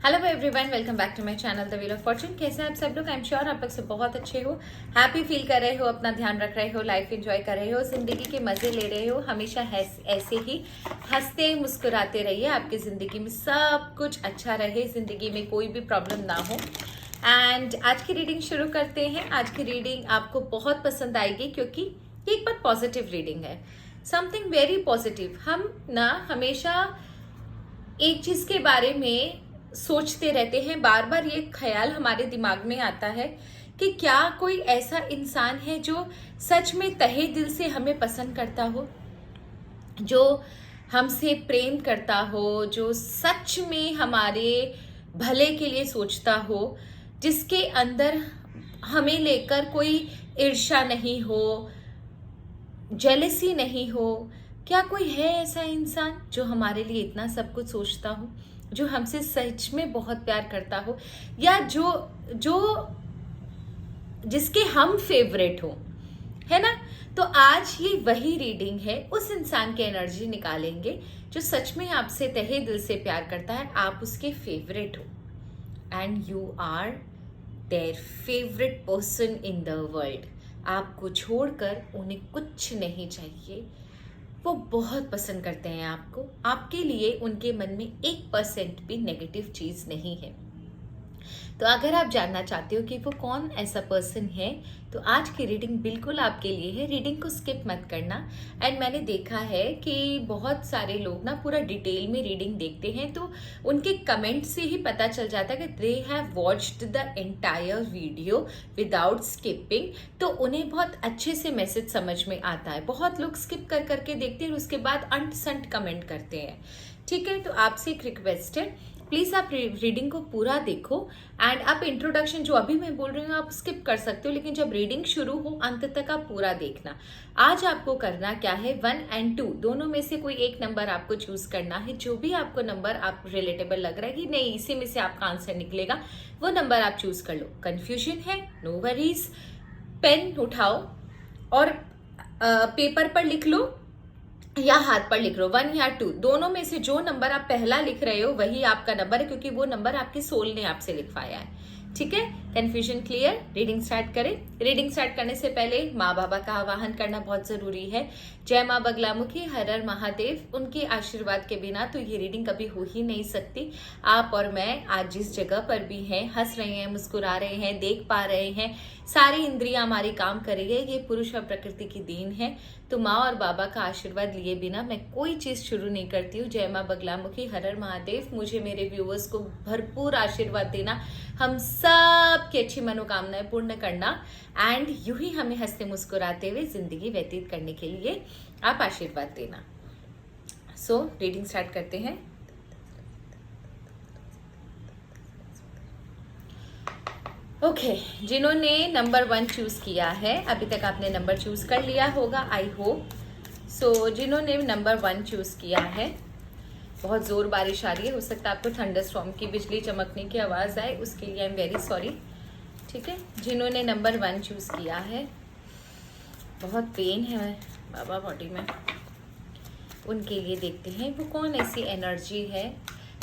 Hello everyone, welcome back to my channel the wheel of fortune. कैसे हैं आप सब लोग? आई एम श्योर आप लोग सब बहुत अच्छे हो, हैप्पी फील कर रहे हो, अपना ध्यान रख रहे हो, लाइफ एंजॉय कर रहे हो, जिंदगी के मजे ले रहे हो। हमेशा ऐसे ही हंसते मुस्कुराते रहिए, आपकी जिंदगी में सब कुछ अच्छा रहे, जिंदगी में कोई भी प्रॉब्लम ना हो। एंड आज की रीडिंग शुरू करते हैं। आज की रीडिंग आपको बहुत पसंद आएगी क्योंकि ये एक बार पॉजिटिव रीडिंग है, समथिंग वेरी पॉजिटिव। हम ना हमेशा एक चीज के बारे में सोचते रहते हैं, बार बार ये ख्याल हमारे दिमाग में आता है कि क्या कोई ऐसा इंसान है जो सच में तहे दिल से हमें पसंद करता हो, जो हमसे प्रेम करता हो, जो सच में हमारे भले के लिए सोचता हो, जिसके अंदर हमें लेकर कोई ईर्ष्या नहीं हो, जेलसी नहीं हो। क्या कोई है ऐसा इंसान जो हमारे लिए इतना सब कुछ सोचता हो, जो हमसे सच में बहुत प्यार करता हो, या जो जो जिसके हम फेवरेट हो, है ना? तो आज ये वही रीडिंग है। उस इंसान की एनर्जी निकालेंगे जो सच में आपसे तहे दिल से प्यार करता है, आप उसके फेवरेट हो and you are their favourite person in the world. आपको छोड़कर उन्हें कुछ नहीं चाहिए, वो बहुत पसंद करते हैं आपको, आपके लिए उनके मन में 1% भी नेगेटिव चीज नहीं है। तो अगर आप जानना चाहते हो कि वो कौन ऐसा पर्सन है, तो आज की रीडिंग बिल्कुल आपके लिए है। रीडिंग को स्किप मत करना। एंड मैंने देखा है कि बहुत सारे लोग ना पूरा डिटेल में रीडिंग देखते हैं, तो उनके कमेंट से ही पता चल जाता है कि they have watched the entire video without skipping. तो उन्हें बहुत अच्छे से मैसेज समझ में आता है। बहुत लोग स्किप कर करके देखते हैं और उसके बाद अंट संट कमेंट करते हैं। ठीक है, तो आपसे एक रिक्वेस्ट है, प्लीज आप रीडिंग को पूरा देखो। एंड आप इंट्रोडक्शन जो अभी मैं बोल रही हूँ आप स्किप कर सकते हो, लेकिन जब रीडिंग शुरू हो अंत तक आप पूरा देखना। आज आपको करना क्या है, 1 और 2 दोनों में से कोई एक नंबर आपको चूज करना है। जो भी आपको नंबर आप रिलेटेबल लग रहा है कि नहीं इसी में से आपका आंसर निकलेगा, वो नंबर आप चूज कर लो। कंफ्यूजन है, नो वरीज, पेन उठाओ और पेपर पर लिख लो या हाथ पर लिख लो, 1 या 2 दोनों में से जो नंबर आप पहला लिख रहे हो वही आपका नंबर है, क्योंकि वो नंबर आपके सोल ने आपसे लिखवाया है। ठीक है, कंफ्यूजन क्लियर? रीडिंग स्टार्ट करें। रीडिंग स्टार्ट करने से पहले माँ बाबा का आवाहन करना बहुत जरूरी है। जय माँ बगलामुखी, हर हर महादेव। उनके आशीर्वाद के बिना तो ये रीडिंग कभी हो ही नहीं सकती। आप और मैं आज जिस जगह पर भी हैं, हंस रहे हैं, मुस्कुरा रहे हैं, देख पा रहे हैं, सारी इंद्रियां हमारी काम कर रही है, ये पुरुष और प्रकृति की देन है। तो माँ और बाबा का आशीर्वाद लिए बिना मैं कोई चीज शुरू नहीं करती हूँ। जय माँ बगलामुखी, हर हर महादेव। मुझे मेरे व्यूअर्स को भरपूर आशीर्वाद देना, हम सब की अच्छी मनोकामनाएं पूर्ण करना एंड यूं ही हमें हंसते मुस्कुराते हुए जिंदगी व्यतीत करने के लिए आप आशीर्वाद देना। सो रीडिंग स्टार्ट करते हैं। ओके, जिन्होंने नंबर 1 चूज किया है, अभी तक आपने नंबर चूज कर लिया होगा, आई होप सो। जिन्होंने नंबर 1 चूज किया है, बहुत जोर बारिश आ रही है, हो सकता है आपको थंडरस्टॉर्म की बिजली चमकने की आवाज आए, उसके लिए आई एम वेरी सॉरी। ठीक है, जिन्होंने नंबर 1 चूज किया है, बहुत पेन है बाबा बॉडी में, उनके लिए देखते हैं वो कौन ऐसी एनर्जी है,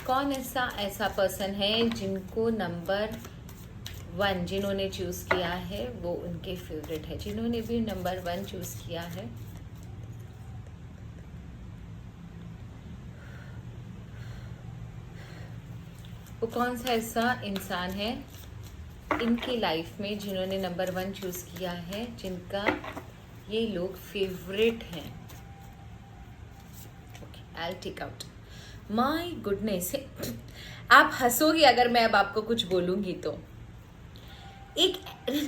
कौन ऐसा पर्सन है जिनको नंबर 1 जिन्होंने चूज किया है वो उनके फेवरेट है। जिन्होंने भी नंबर 1 चूज किया है, वो कौन सा ऐसा इंसान है इनकी लाइफ में जिन्होंने नंबर 1 चूज किया है, जिनका ये लोग फेवरेट हैं। Okay, I take out. My goodness, आप हंसोगी अगर मैं अब आपको कुछ बोलूंगी तो। एक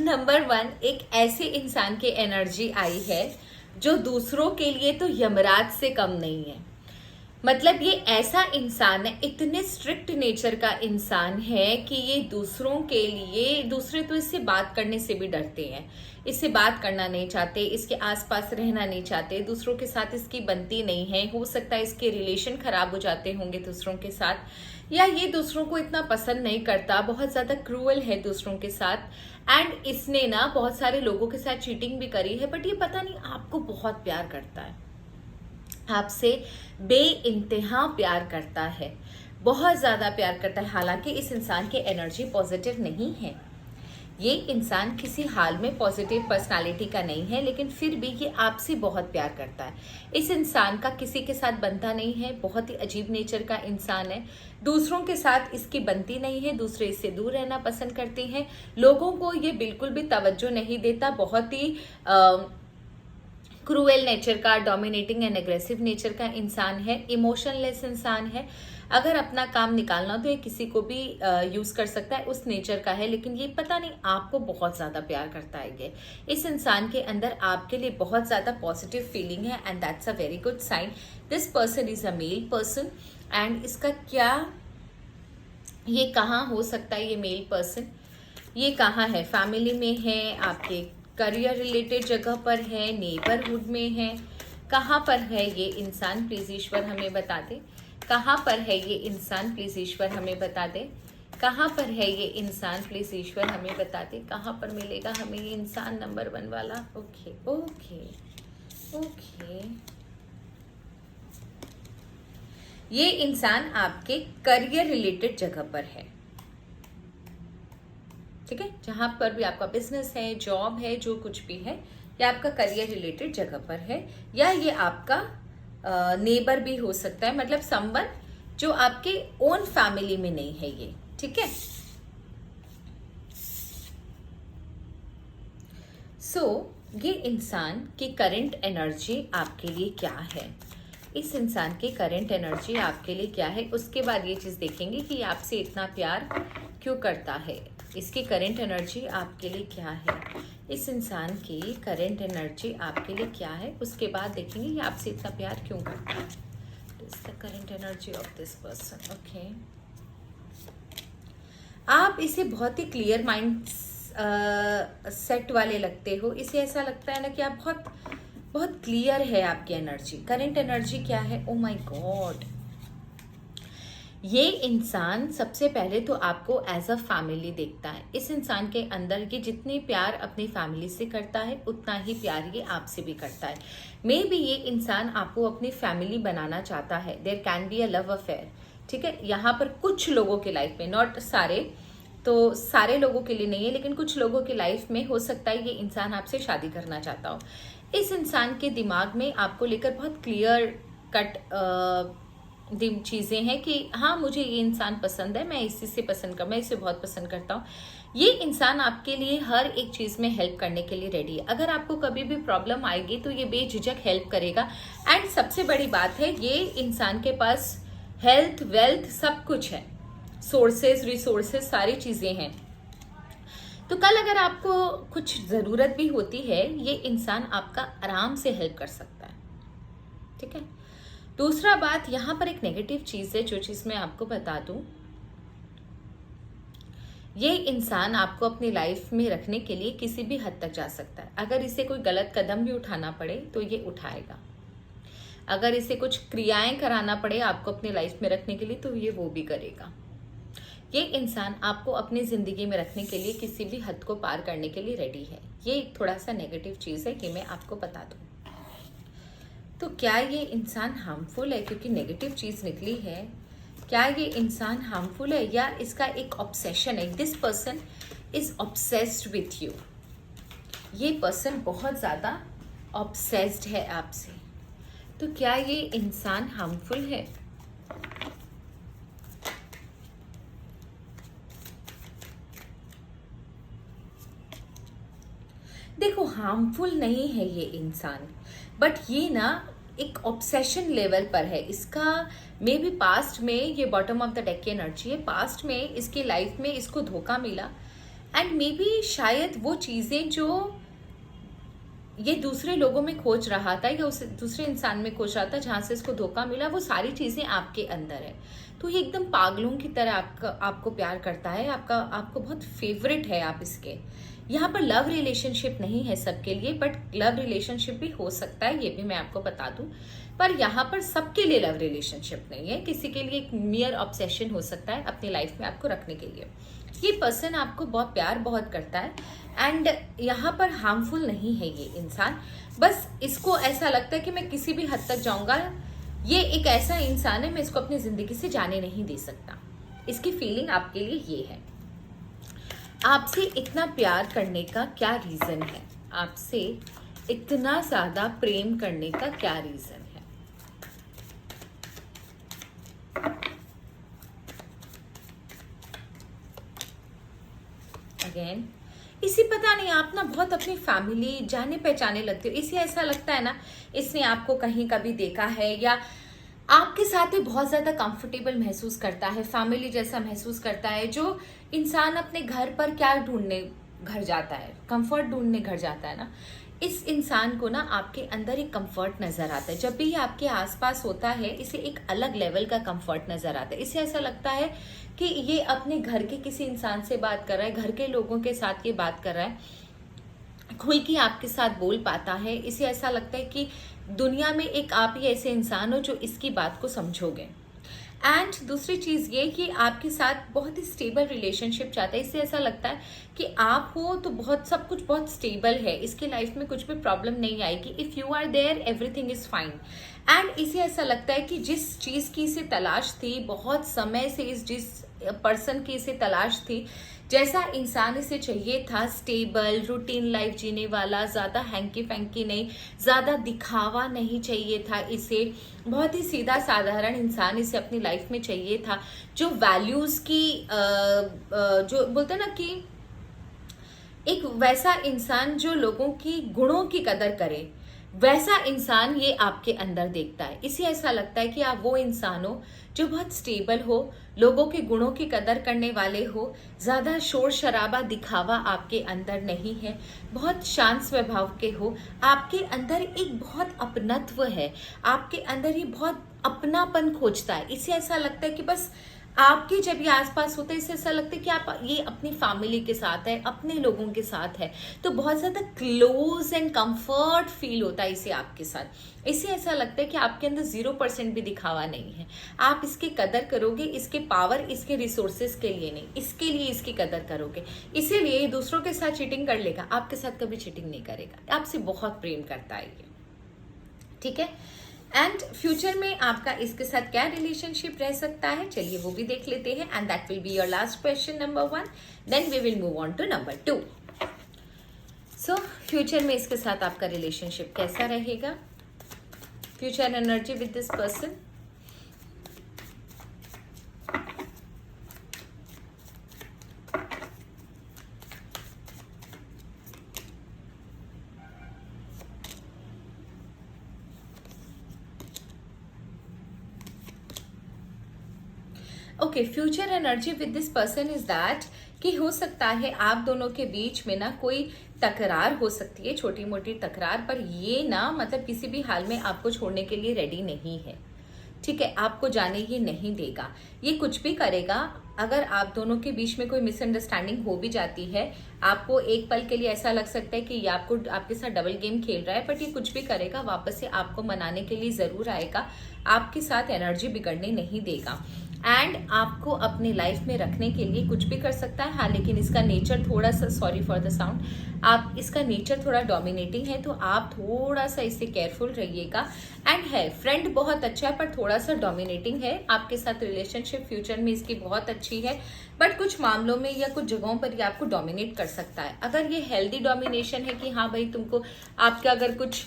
नंबर 1 एक ऐसे इंसान की एनर्जी आई है जो दूसरों के लिए तो यमराज से कम नहीं है। मतलब ये ऐसा इंसान है, इतने स्ट्रिक्ट नेचर का इंसान है कि ये दूसरों के लिए, दूसरे तो इससे बात करने से भी डरते हैं, इससे बात करना नहीं चाहते, इसके आसपास रहना नहीं चाहते, दूसरों के साथ इसकी बनती नहीं है। हो सकता है इसके रिलेशन खराब हो जाते होंगे दूसरों के साथ, या ये दूसरों को इतना पसंद नहीं करता, बहुत ज्यादा क्रूअल है दूसरों के साथ। एंड इसने ना बहुत सारे लोगों के साथ चीटिंग भी करी है, बट ये पता नहीं आपको बहुत प्यार करता है, आपसे बेइंतहा प्यार करता है। बहुत ज़्यादा प्यार करता है। हालांकि इस इंसान की एनर्जी पॉजिटिव नहीं है, ये इंसान किसी हाल में पॉजिटिव पर्सनालिटी का नहीं है, लेकिन फिर भी ये आपसे बहुत प्यार करता है। इस इंसान का किसी के साथ बनता नहीं है, बहुत ही अजीब नेचर का इंसान है। दूसरों के साथ इसकी बनती नहीं है, दूसरे इससे दूर रहना पसंद करते हैं। लोगों को ये बिल्कुल भी तवज्जो नहीं देता, बहुत ही क्रूएल नेचर का, डोमिनेटिंग एंड एग्रेसिव नेचर का इंसान है, इमोशनलेस इंसान है। अगर अपना काम निकालना हो तो ये किसी को भी यूज कर सकता है, उस नेचर का है। लेकिन ये पता नहीं आपको बहुत ज्यादा प्यार करता है। ये इस इंसान के अंदर आपके लिए बहुत ज्यादा पॉजिटिव फीलिंग है and that's a very good sign. This person is a male person and इसका क्या, ये कहाँ हो सकता है ये मेल पर्सन, ये कहाँ है, फैमिली में है, आपके करियर रिलेटेड जगह पर है, नेबरहुड में है, कहाँ पर है ये इंसान, प्लीज ईश्वर हमें बता दे। कहाँ पर है ये इंसान, प्लीज ईश्वर हमें बता दे। कहाँ पर है ये इंसान, प्लीज ईश्वर हमें बता दे। कहाँ पर मिलेगा हमें ये इंसान नंबर 1 वाला। ओके ओके ओके, ये इंसान आपके करियर रिलेटेड जगह पर है, ठीक है। जहां पर भी आपका बिजनेस है, जॉब है, जो कुछ भी है, या आपका करियर रिलेटेड जगह पर है, या ये आपका नेबर भी हो सकता है, मतलब समवन जो आपके ओन फैमिली में नहीं है ये, ठीक है। ये इंसान की करंट एनर्जी आपके लिए क्या है, इस इंसान की करंट एनर्जी आपके लिए क्या है। उसके बाद ये चीज देखेंगे कि आपसे इतना प्यार क्यों करता है, इसकी करंट एनर्जी आपके लिए क्या है, इस इंसान की करंट एनर्जी आपके लिए क्या है। उसके बाद देखेंगे ये आपसे इतना प्यार क्यों करता है। The current energy of this person. Okay, आप इसे बहुत ही क्लियर माइंड सेट वाले लगते हो। इसे ऐसा लगता है ना कि आप बहुत बहुत क्लियर है आपकी एनर्जी। करंट एनर्जी क्या है, ओ माय गॉड। ये इंसान सबसे पहले तो आपको एज अ फैमिली देखता है। इस इंसान के अंदर ये जितनी प्यार अपनी फैमिली से करता है उतना ही प्यार ये आपसे भी करता है। मे बी ये इंसान आपको अपनी फैमिली बनाना चाहता है। There can be a love affair, ठीक है। यहाँ पर कुछ लोगों के लाइफ में, नॉट सारे, तो सारे लोगों के लिए नहीं है, लेकिन कुछ लोगों की लाइफ में हो सकता है ये इंसान आपसे शादी करना चाहता हो। इस इंसान के दिमाग में आपको लेकर बहुत क्लियर कट चीज़ें हैं कि हाँ मुझे ये इंसान पसंद है, मैं इसी से पसंद कर, मैं इसे बहुत पसंद करता हूँ। ये इंसान आपके लिए हर एक चीज़ में हेल्प करने के लिए रेडी है। अगर आपको कभी भी प्रॉब्लम आएगी तो ये बेझिझक हेल्प करेगा। एंड सबसे बड़ी बात है, ये इंसान के पास हेल्थ, वेल्थ, सब कुछ है, सोर्सेज, रिसोर्सेज, सारी चीज़ें हैं। तो कल अगर आपको कुछ ज़रूरत भी होती है, ये इंसान आपका आराम से हेल्प कर सकता है, ठीक है। दूसरा बात, यहाँ पर एक नेगेटिव चीज़ है, जो चीज़ मैं आपको बता दूं, ये इंसान आपको अपनी लाइफ में रखने के लिए किसी भी हद तक जा सकता है। अगर इसे कोई गलत कदम भी उठाना पड़े तो ये उठाएगा। अगर इसे कुछ क्रियाएं कराना पड़े आपको अपनी लाइफ में रखने के लिए तो ये वो भी करेगा। ये इंसान आपको अपनी जिंदगी में रखने के लिए किसी भी हद को पार करने के लिए रेडी है। ये थोड़ा सा नेगेटिव चीज़ है कि मैं आपको बता दूं। तो क्या ये इंसान हार्मफुल है, क्योंकि नेगेटिव चीज़ निकली है। क्या ये इंसान हार्मफुल है या इसका एक ऑब्सेशन है। This person is obsessed with you. ये पर्सन बहुत ज़्यादा ऑब्सेस्ड है आपसे। तो क्या ये इंसान हार्मफुल है। देखो, हार्मफुल नहीं है ये इंसान, बट ये ना एक ऑब्सेशन लेवल पर है इसका। मे बी पास्ट में, ये बॉटम ऑफ द डेक की एनर्जी है, पास्ट में इसकी लाइफ में इसको धोखा मिला एंड मे बी शायद वो चीज़ें जो ये दूसरे लोगों में खोज रहा था या उस दूसरे इंसान में खोज रहा था, जहाँ से इसको धोखा मिला, वो सारी चीज़ें आपके अंदर है। तो ये एकदम पागलों की तरह आपको प्यार करता है, आपको बहुत फेवरेट है आप इसके। यहाँ पर लव रिलेशनशिप नहीं है सबके लिए, बट लव रिलेशनशिप भी हो सकता है, ये भी मैं आपको बता दूं। पर यहाँ पर सबके लिए लव रिलेशनशिप नहीं है, किसी के लिए एक मियर ऑब्सेशन हो सकता है अपनी लाइफ में आपको रखने के लिए। ये पर्सन आपको बहुत प्यार बहुत करता है एंड यहाँ पर हार्मफुल नहीं है ये इंसान। बस इसको ऐसा लगता है कि मैं किसी भी हद तक जाऊंगा, ये एक ऐसा इंसान है, मैं इसको अपनी जिंदगी से जाने नहीं दे सकता। इसकी फीलिंग आपके लिए ये है। आपसे इतना प्यार करने का क्या रीजन है? आपसे इतना ज्यादा प्रेम करने का क्या रीजन है? अगेन, इसी पता नहीं आप ना बहुत अपनी फैमिली जाने पहचाने लगते हो। इसी ऐसा लगता है ना इसने आपको कहीं कभी देखा है या आपके साथ ही बहुत ज्यादा कंफर्टेबल महसूस करता है, फैमिली जैसा महसूस करता है। जो इंसान अपने घर पर क्या ढूंढने घर जाता है, कंफर्ट ढूंढने घर जाता है ना, इस इंसान को ना आपके अंदर एक कंफर्ट नजर आता है। जब भी ये आपके आसपास होता है इसे एक अलग लेवल का कंफर्ट नजर आता है। इसे ऐसा लगता है कि ये अपने घर के किसी इंसान से बात कर रहा है, घर के लोगों के साथ ये बात कर रहा है, खुल के आपके साथ बोल पाता है। इसे ऐसा लगता है कि दुनिया में एक आप ही ऐसे इंसान हो जो इसकी बात को समझोगे। एंड दूसरी चीज ये कि आपके साथ बहुत ही स्टेबल रिलेशनशिप चाहता है। इससे ऐसा लगता है कि आप हो तो बहुत सब कुछ बहुत स्टेबल है, इसकी लाइफ में कुछ भी प्रॉब्लम नहीं आएगी। If you are there everything is fine. And इसे ऐसा लगता है कि जिस चीज की इसे तलाश थी, बहुत समय से जिस पर्सन की इसे तलाश थी, जैसा इंसान इसे चाहिए था, स्टेबल रूटीन लाइफ जीने वाला, ज्यादा हैंकी फैंकी नहीं, ज्यादा दिखावा नहीं चाहिए था इसे, बहुत ही सीधा साधारण इंसान इसे अपनी लाइफ में चाहिए था, जो वैल्यूज की जो बोलते हैं ना कि एक वैसा इंसान जो लोगों की गुणों की कदर करे, वैसा इंसान ये आपके अंदर देखता है। इसे ऐसा लगता है कि आप वो इंसान हो जो बहुत स्टेबल हो, लोगों के गुणों की कदर करने वाले हो, ज्यादा शोर शराबा दिखावा आपके अंदर नहीं है, बहुत शांत स्वभाव के हो, आपके अंदर एक बहुत अपनत्व है, आपके अंदर ये बहुत अपनापन खोजता है। इसे ऐसा लगता है कि बस आपके जब ये आसपास होते हैं, इससे ऐसा लगता है कि आप ये अपनी फैमिली के साथ है, अपने लोगों के साथ है, तो बहुत ज्यादा क्लोज एंड कंफर्ट फील होता है इसे आपके साथ। इसे ऐसा लगता है कि आपके अंदर 0% भी दिखावा नहीं है, आप इसकी कदर करोगे, इसके पावर, इसके रिसोर्सेज के लिए नहीं, इसके लिए इसकी कदर करोगे। इसीलिए दूसरों के साथ चीटिंग कर लेगा, आपके साथ कभी चीटिंग नहीं करेगा। आपसे बहुत प्रेम करता है ये, ठीक है। एंड फ्यूचर में आपका इसके साथ क्या रिलेशनशिप रह सकता है, चलिए वो भी देख लेते हैं। And that will be your last question number 1, then we will move on to number 2। So future में इसके साथ आपका रिलेशनशिप कैसा रहेगा, future energy with this person. Okay, future energy with this person is that कि हो सकता है आप दोनों के बीच में ना कोई तकरार हो सकती है, छोटी मोटी तकरार, पर ये ना मतलब किसी भी हाल में आपको छोड़ने के लिए रेडी नहीं है, ठीक है। आपको जाने ये नहीं देगा, ये कुछ भी करेगा। अगर आप दोनों के बीच में कोई मिसअंडरस्टैंडिंग हो भी जाती है, आपको एक पल के लिए ऐसा लग सकता है कि ये आपको आपके साथ डबल गेम खेल रहा है, बट ये कुछ भी करेगा वापस से आपको मनाने के लिए जरूर आएगा, आपके साथ एनर्जी बिगड़ने नहीं देगा। एंड आपको अपनी लाइफ में रखने के लिए कुछ भी कर सकता है। हाँ, लेकिन इसका नेचर थोड़ा सा, सॉरी फॉर द साउंड, आप इसका नेचर थोड़ा डोमिनेटिंग है, तो आप थोड़ा सा इससे केयरफुल रहिएगा। एंड है फ्रेंड बहुत अच्छा है, पर थोड़ा सा डोमिनेटिंग है। आपके साथ रिलेशनशिप फ्यूचर में इसकी बहुत अच्छी है, बट कुछ मामलों में या कुछ जगहों पर ये आपको डोमिनेट कर सकता है। अगर ये हेल्दी डोमिनेशन है कि हाँ भाई तुमको, आपका अगर कुछ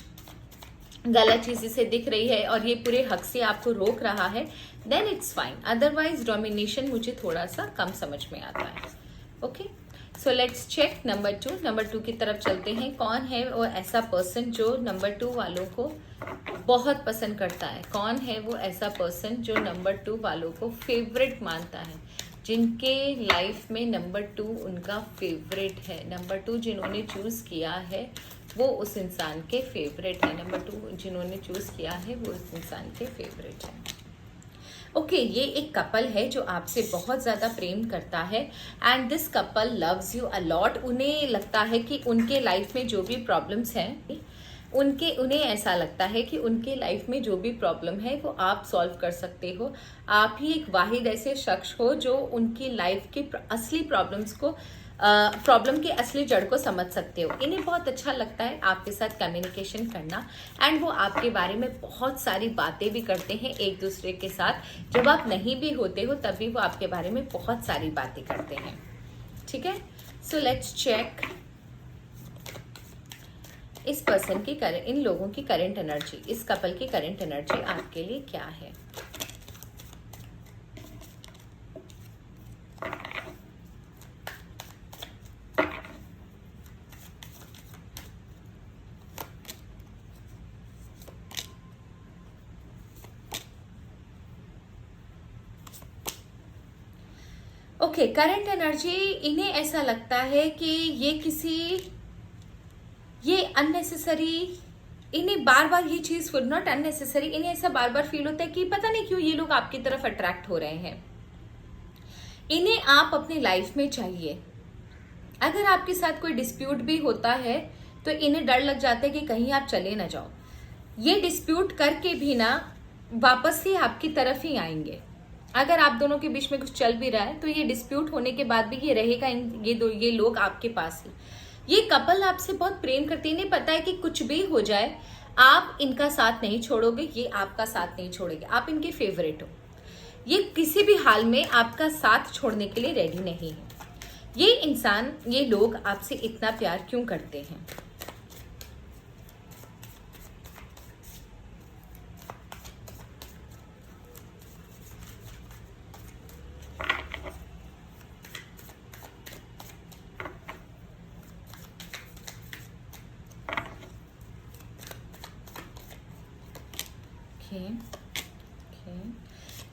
गलत चीज इसे दिख रही है और ये पूरे हक से आपको रोक रहा है, then it's fine. Otherwise domination मुझे थोड़ा सा कम समझ में आता है। Okay, so let's check number 2। Number 2 की तरफ चलते हैं। कौन है वो ऐसा पर्सन जो नंबर 2 वालों को बहुत पसंद करता है? कौन है वो ऐसा पर्सन जो नंबर 2 वालों को फेवरेट मानता है, जिनके लाइफ में नंबर 2 उनका फेवरेट है? नंबर 2 जिन्होंने चूज किया है वो उस इंसान के फेवरेट है। नंबर 2 जिन्होंने चूज किया है वो उस इंसान के फेवरेट है। ओके, ये एक कपल है जो आपसे बहुत ज़्यादा प्रेम करता है and this couple loves you a lot. उन्हें लगता है कि उनके लाइफ में जो भी प्रॉब्लम्स हैं उन्हें ऐसा लगता है कि उनके लाइफ में जो भी प्रॉब्लम है वो आप सॉल्व कर सकते हो। आप ही एक वाहिद ऐसे शख्स हो जो उनकी लाइफ के असली प्रॉब्लम की असली जड़ को समझ सकते हो। इन्हें बहुत अच्छा लगता है आपके साथ कम्युनिकेशन करना, एंड वो आपके बारे में बहुत सारी बातें भी करते हैं एक दूसरे के साथ। जब आप नहीं भी होते हो तब भी वो आपके बारे में बहुत सारी बातें करते हैं। ठीक है, सो लेट्स चेक इस पर्सन की इन लोगों की करंट एनर्जी, इस कपल की करंट एनर्जी आपके लिए क्या है। ओके, करंट एनर्जी, इन्हें ऐसा लगता है कि ये अननेसेसरी, इन्हें बार बार ये चीज नॉट अननेसेसरी, इन्हें ऐसा बार बार फील होता है कि पता नहीं क्यों ये लोग आपकी तरफ अट्रैक्ट हो रहे हैं। इन्हें आप अपनी लाइफ में चाहिए। अगर आपके साथ कोई डिस्प्यूट भी होता है तो इन्हें डर लग जाता है कि कहीं आप चले ना जाओ। ये डिस्प्यूट करके भी ना वापस ही आपकी तरफ ही आएंगे। अगर आप दोनों के बीच में कुछ चल भी रहा है तो ये डिस्प्यूट होने के बाद भी ये रहेगा, ये लोग आपके पास ही। ये कपल आपसे बहुत प्रेम करते हैं। इन्हें पता है कि कुछ भी हो जाए आप इनका साथ नहीं छोड़ोगे, ये आपका साथ नहीं छोड़ेंगे। आप इनके फेवरेट हो। ये किसी भी हाल में आपका साथ छोड़ने के लिए रेडी नहीं है। ये लोग आपसे इतना प्यार क्यों करते हैं?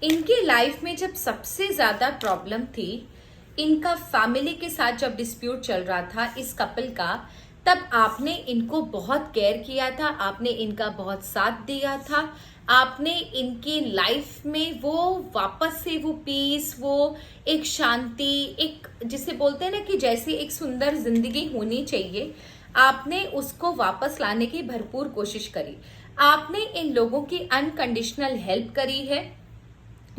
इनकी लाइफ में जब सबसे ज्यादा प्रॉब्लम थी, इनका फैमिली के साथ जब डिस्प्यूट चल रहा था इस कपल का, तब आपने इनको बहुत केयर किया था, आपने इनका बहुत साथ दिया था। आपने इनकी लाइफ में वो वापस से वो पीस, वो एक शांति, एक जिसे बोलते हैं ना कि जैसी एक सुंदर जिंदगी होनी चाहिए, आपने उसको वापस लाने की भरपूर कोशिश करी। आपने इन लोगों की अनकंडीशनल हेल्प करी है,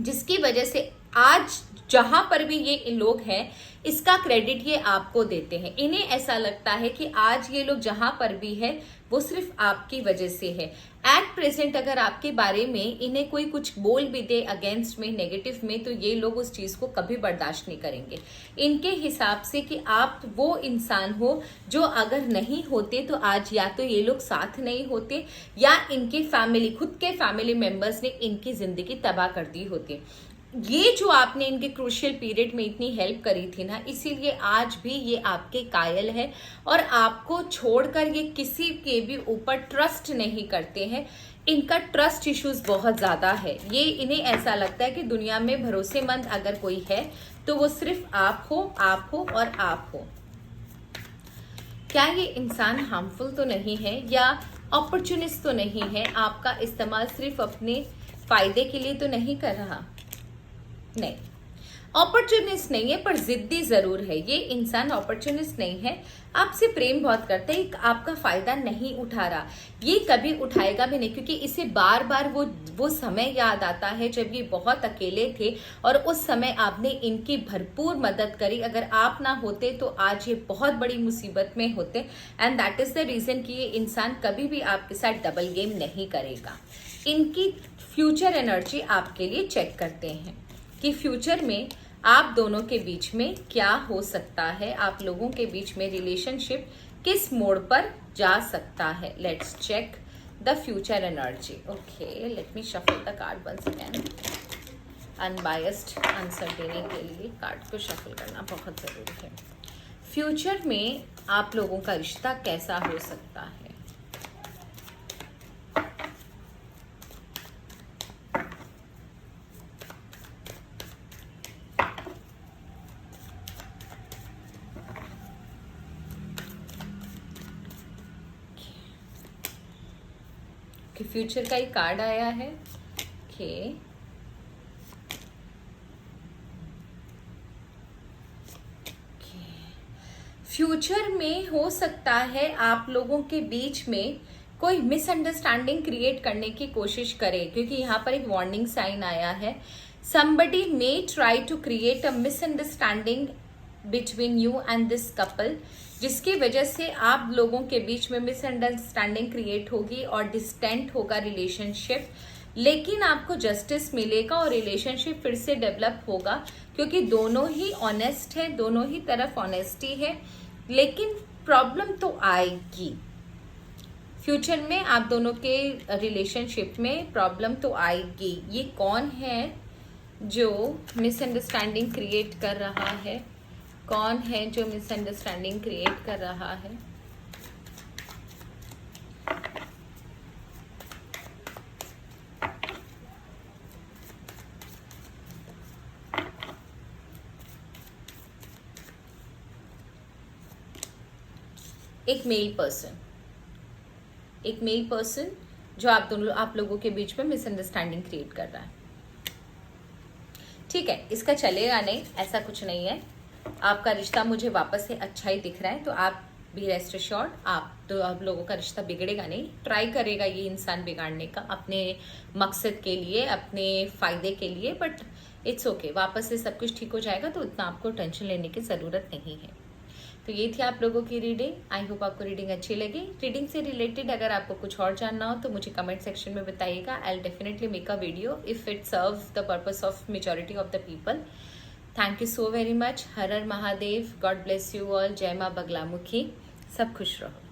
जिसकी वजह से आज जहां पर भी ये लोग हैं इसका क्रेडिट ये आपको देते हैं। इन्हें ऐसा लगता है कि आज ये लोग जहां पर भी है वो सिर्फ आपकी वजह से है। एट प्रेजेंट अगर आपके बारे में इन्हें कोई कुछ बोल भी दे अगेंस्ट में, नेगेटिव में, तो ये लोग उस चीज को कभी बर्दाश्त नहीं करेंगे। इनके हिसाब से कि आप वो इंसान हो जो अगर नहीं होते तो आज या तो ये लोग साथ नहीं होते या इनकी फैमिली, खुद के फैमिली मेंबर्स ने इनकी जिंदगी तबाह कर दी होती। ये जो आपने इनके क्रूशियल पीरियड में इतनी हेल्प करी थी ना, इसीलिए आज भी ये आपके कायल है और आपको छोड़कर ये किसी के भी ऊपर ट्रस्ट नहीं करते हैं। इनका ट्रस्ट इश्यूज बहुत ज्यादा है। ये इन्हें ऐसा लगता है कि दुनिया में भरोसेमंद अगर कोई है तो वो सिर्फ आप हो, आप हो और आप हो। क्या ये इंसान हार्मफुल तो नहीं है या अपॉर्चुनिस्ट तो नहीं है? आपका इस्तेमाल सिर्फ अपने फायदे के लिए तो नहीं कर रहा? नहीं, अपॉर्चुनिस्ट नहीं है, पर जिद्दी जरूर है। ये इंसान अपॉर्चुनिस्ट नहीं है, आपसे प्रेम बहुत करता है, आपका फायदा नहीं उठा रहा, ये कभी उठाएगा भी नहीं, क्योंकि इसे बार बार वो समय याद आता है जब ये बहुत अकेले थे और उस समय आपने इनकी भरपूर मदद करी। अगर आप ना होते तो आज ये बहुत बड़ी मुसीबत में होते, and that is the reason कि ये इंसान कभी भी आपके साथ डबल गेम नहीं करेगा। इनकी फ्यूचर एनर्जी आपके लिए चेक करते हैं कि फ्यूचर में आप दोनों के बीच में क्या हो सकता है, आप लोगों के बीच में रिलेशनशिप किस मोड़ पर जा सकता है। Let's check the future energy. Okay, let me shuffle the card once again. Unbiased answer देने के लिए कार्ड को शफल करना बहुत जरूरी है। फ्यूचर में आप लोगों का रिश्ता कैसा हो सकता है? फ्यूचर का ही कार्ड आया है। ओके, फ्यूचर में हो सकता है आप लोगों के बीच में कोई मिसअंडरस्टैंडिंग क्रिएट करने की कोशिश करे, क्योंकि यहाँ पर एक वार्निंग साइन आया है। somebody may try to create a misunderstanding between you and this couple, जिसकी वजह से आप लोगों के बीच में मिसअंडरस्टैंडिंग क्रिएट होगी और डिस्टेंट होगा रिलेशनशिप। लेकिन आपको जस्टिस मिलेगा और रिलेशनशिप फिर से डेवलप होगा, क्योंकि दोनों ही ऑनेस्ट है, दोनों ही तरफ ऑनेस्टी है। लेकिन प्रॉब्लम तो आएगी फ्यूचर में, आप दोनों के रिलेशनशिप में प्रॉब्लम तो आएगी। ये कौन है जो मिसअंडरस्टैंडिंग क्रिएट कर रहा है? कौन है जो मिसअंडरस्टैंडिंग क्रिएट कर रहा है? एक मेल पर्सन, एक मेल पर्सन जो आप लोगों के बीच में मिसअंडरस्टैंडिंग क्रिएट कर रहा है। ठीक है, इसका चलेगा नहीं, ऐसा कुछ नहीं है। आपका रिश्ता मुझे वापस से अच्छा ही दिख रहा है, तो आप भी रेस्ट एश्योर्ड, आप लोगों का रिश्ता बिगड़ेगा नहीं। ट्राई करेगा ये इंसान बिगाड़ने का अपने मकसद के लिए, अपने फायदे के लिए, बट इट्स ओके, वापस से सब कुछ ठीक हो जाएगा, तो उतना आपको टेंशन लेने की ज़रूरत नहीं है। तो ये थी आप लोगों की रीडिंग। आई होप आपको रीडिंग अच्छी लगी। रीडिंग से रिलेटेड अगर आपको कुछ और जानना हो तो मुझे कमेंट सेक्शन में बताइएगा। I will definitely make a video if it serves the purpose of majority of the people. Thank you so very much. Her her Mahadev. God bless you all. जय माँ बगलामुखी। सब खुश रहो।